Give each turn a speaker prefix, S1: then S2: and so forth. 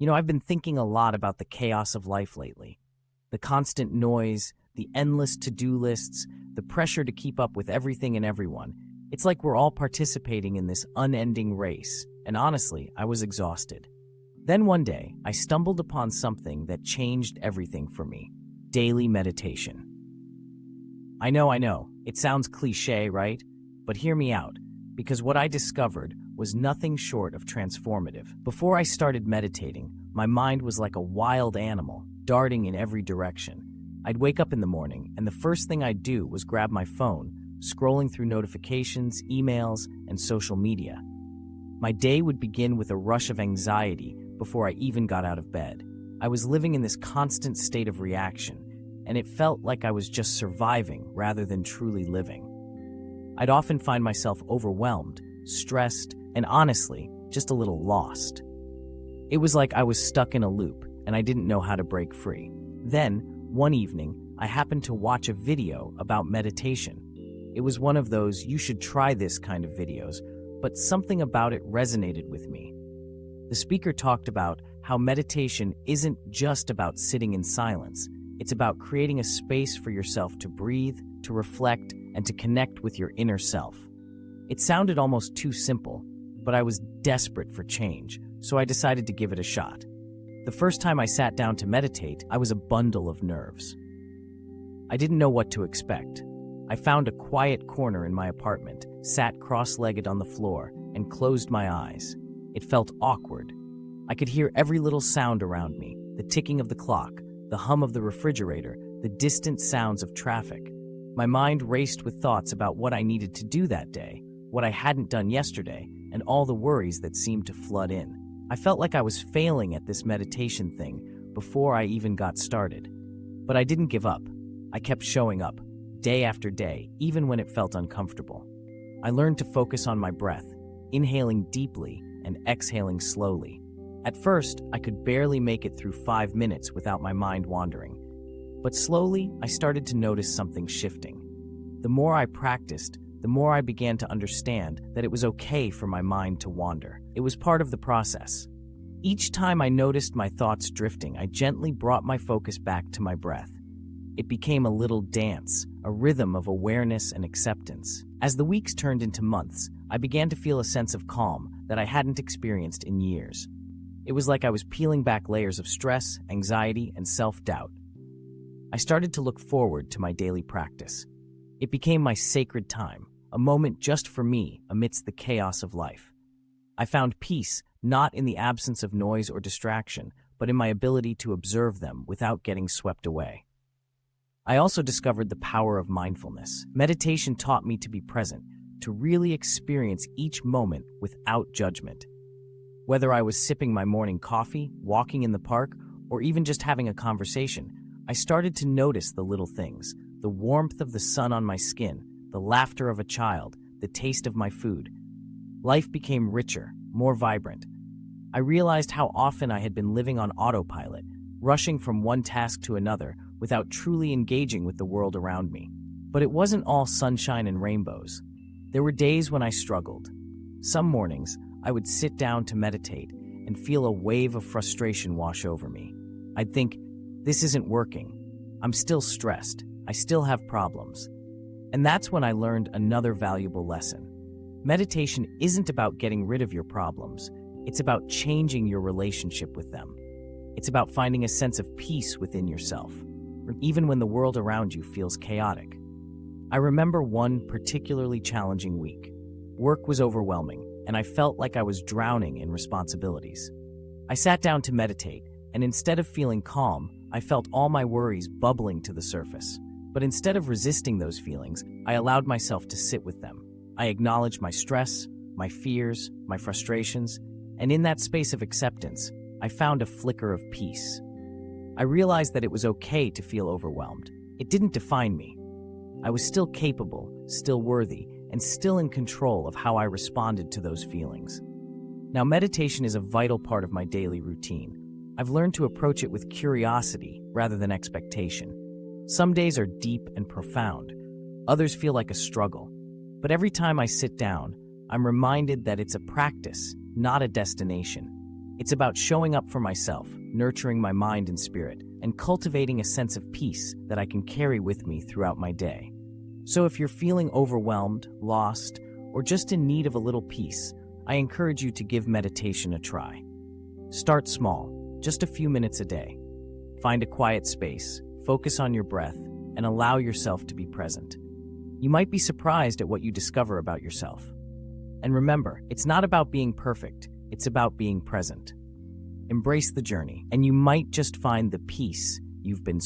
S1: I've been thinking a lot about the chaos of life lately. The constant noise, the endless to-do lists, the pressure to keep up with everything and everyone. It's like we're all participating in this unending race, and honestly, I was exhausted. Then one day, I stumbled upon something that changed everything for me: daily meditation. I know, it sounds cliché, right? But hear me out, because what I discovered was nothing short of transformative. Before I started meditating, my mind was like a wild animal, darting in every direction. I'd wake up in the morning, and the first thing I'd do was grab my phone, scrolling through notifications, emails, and social media. My day would begin with a rush of anxiety before I even got out of bed. I was living in this constant state of reaction, and it felt like I was just surviving rather than truly living. I'd often find myself overwhelmed, stressed, and honestly, just a little lost. It was like I was stuck in a loop, and I didn't know how to break free. Then, one evening, I happened to watch a video about meditation. It was one of those "you should try this" kind of videos, but something about it resonated with me. The speaker talked about how meditation isn't just about sitting in silence. It's about creating a space for yourself to breathe, to reflect, and to connect with your inner self. It sounded almost too simple, but I was desperate for change, so I decided to give it a shot. The first time I sat down to meditate, I was a bundle of nerves. I didn't know what to expect. I found a quiet corner in my apartment, sat cross-legged on the floor, and closed my eyes. It felt awkward. I could hear every little sound around me: the ticking of the clock, the hum of the refrigerator, the distant sounds of traffic. My mind raced with thoughts about what I needed to do that day, what I hadn't done yesterday, and all the worries that seemed to flood in. I felt like I was failing at this meditation thing before I even got started. But I didn't give up. I kept showing up, day after day, even when it felt uncomfortable. I learned to focus on my breath, inhaling deeply and exhaling slowly. At first, I could barely make it through 5 minutes without my mind wandering. But slowly, I started to notice something shifting. The more I practiced, the more I began to understand that it was okay for my mind to wander. It was part of the process. Each time I noticed my thoughts drifting, I gently brought my focus back to my breath. It became a little dance, a rhythm of awareness and acceptance. As the weeks turned into months, I began to feel a sense of calm that I hadn't experienced in years. It was like I was peeling back layers of stress, anxiety, and self-doubt. I started to look forward to my daily practice. It became my sacred time, a moment just for me amidst the chaos of life. I found peace not in the absence of noise or distraction, but in my ability to observe them without getting swept away. I also discovered the power of mindfulness. Meditation taught me to be present, to really experience each moment without judgment. Whether I was sipping my morning coffee, walking in the park, or even just having a conversation, I started to notice the little things: the warmth of the sun on my skin, the laughter of a child, the taste of my food. Life became richer, more vibrant. I realized how often I had been living on autopilot, rushing from one task to another without truly engaging with the world around me. But it wasn't all sunshine and rainbows. There were days when I struggled. Some mornings, I would sit down to meditate and feel a wave of frustration wash over me. I'd think, this isn't working. I'm still stressed. I still have problems. And that's when I learned another valuable lesson. Meditation isn't about getting rid of your problems. It's about changing your relationship with them. It's about finding a sense of peace within yourself, even when the world around you feels chaotic. I remember one particularly challenging week. Work was overwhelming, and I felt like I was drowning in responsibilities. I sat down to meditate, and instead of feeling calm, I felt all my worries bubbling to the surface. But instead of resisting those feelings, I allowed myself to sit with them. I acknowledged my stress, my fears, my frustrations, and in that space of acceptance, I found a flicker of peace. I realized that it was okay to feel overwhelmed. It didn't define me. I was still capable, still worthy, and still in control of how I responded to those feelings. Now, meditation is a vital part of my daily routine. I've learned to approach it with curiosity rather than expectation. Some days are deep and profound. Others feel like a struggle. But every time I sit down, I'm reminded that it's a practice, not a destination. It's about showing up for myself, nurturing my mind and spirit, and cultivating a sense of peace that I can carry with me throughout my day. So if you're feeling overwhelmed, lost, or just in need of a little peace, I encourage you to give meditation a try. Start small, just a few minutes a day. Find a quiet space, focus on your breath, and allow yourself to be present. You might be surprised at what you discover about yourself. And remember, it's not about being perfect, it's about being present. Embrace the journey, and you might just find the peace you've been